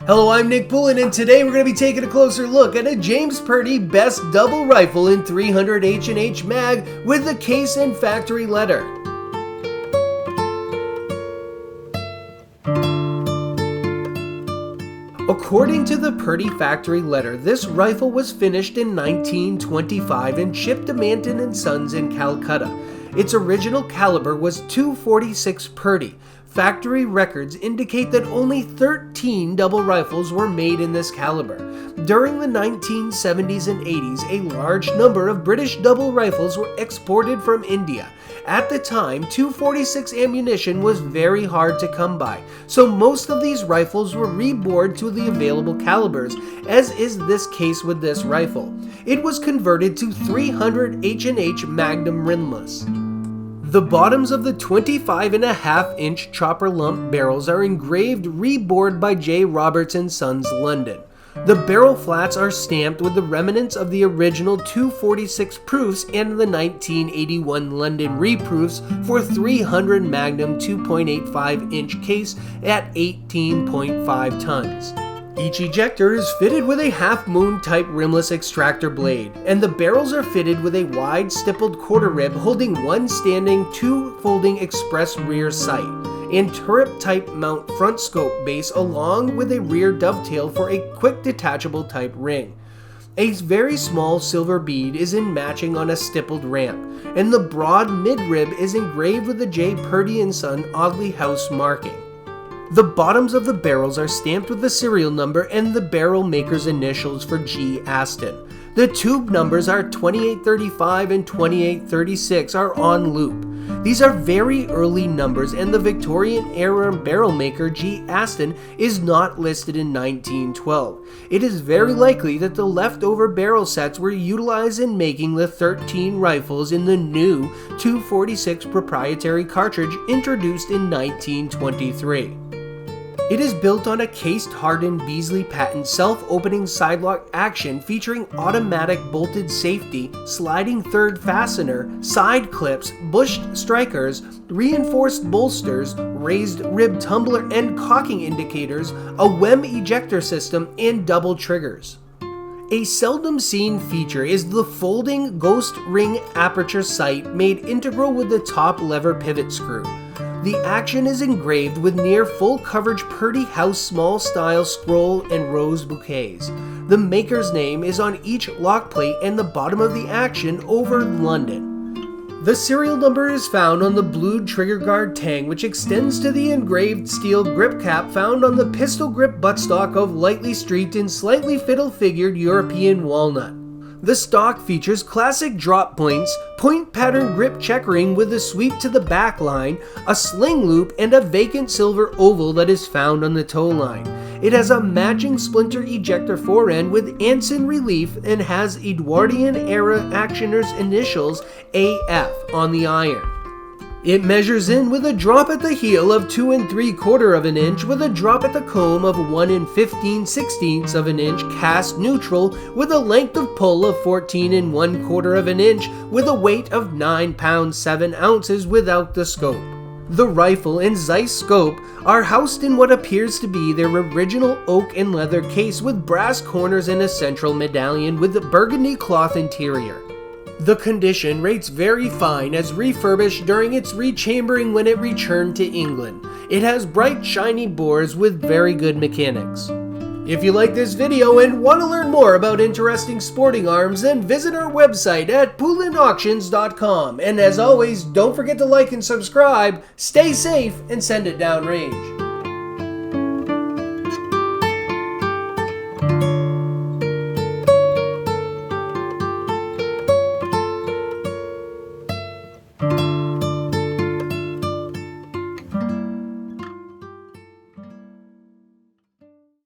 Hello, I'm Nick Poulin, and today we're going to be taking a closer look at a James Purdey Best Double Rifle in 300 H&H Mag with the case and factory letter. According to the Purdey factory letter, this rifle was finished in 1925 and shipped to Manton & Sons in Calcutta. Its original caliber was .246 Purdey. Factory records indicate that only 13 double rifles were made in this caliber. During the 1970s and 80s, a large number of British double rifles were exported from India. At the time, .246 ammunition was very hard to come by, so most of these rifles were rebored to the available calibers, as is this case with this rifle. It was converted to 300 H&H Magnum rimless. The bottoms of the 25.5-inch chopper lump barrels are engraved rebored by J. Roberts & Sons, London. The barrel flats are stamped with the remnants of the original .246 proofs and the 1981 London reproofs for 300 Magnum 2.85-inch case at 18.5 tons. Each ejector is fitted with a half-moon type rimless extractor blade, and the barrels are fitted with a wide stippled quarter rib holding one standing, two folding express rear sight, and turret type mount front scope base along with a rear dovetail for a quick detachable type ring. A very small silver bead is in matching on a stippled ramp, and the broad mid-rib is engraved with the J. Purdey & Son Audley House marking. The bottoms of the barrels are stamped with the serial number and the barrel maker's initials for G. Aston. The tube numbers are 2835 and 2836 are on loop. These are very early numbers, and the Victorian era barrel maker G. Aston is not listed in 1912. It is very likely that the leftover barrel sets were utilized in making the 13 rifles in the new .246 proprietary cartridge introduced in 1923. It is built on a cased-hardened Beasley patent self-opening sidelock action featuring automatic bolted safety, sliding third fastener, side clips, bushed strikers, reinforced bolsters, raised rib tumbler and cocking indicators, a WEM ejector system, and double triggers. A seldom seen feature is the folding ghost ring aperture sight made integral with the top lever pivot screw. The action is engraved with near full coverage Purdey House small style scroll and rose bouquets. The maker's name is on each lock plate and the bottom of the action over London. The serial number is found on the blued trigger guard tang, which extends to the engraved steel grip cap found on the pistol grip buttstock of lightly streaked and slightly fiddle-figured European walnut. The stock features classic drop points, point pattern grip checkering with a sweep to the back line, a sling loop, and a vacant silver oval that is found on the toe line. It has a matching splinter ejector forend with Anson relief and has Edwardian era actioner's initials AF on the iron. It measures in with a drop at the heel of 2 3/4 inch with a drop at the comb of 1 15/16 inch cast neutral with a length of pull of 14 1/4 inch with a weight of 9 pounds 7 ounces without the scope. The rifle and Zeiss scope are housed in what appears to be their original oak and leather case with brass corners and a central medallion with a burgundy cloth interior. The condition rates very fine as refurbished during its rechambering when it returned to England. It has bright shiny bores with very good mechanics. If you like this video and want to learn more about interesting sporting arms, then visit our website at poulinauctions.com. And as always, don't forget to like and subscribe, stay safe, and send it downrange.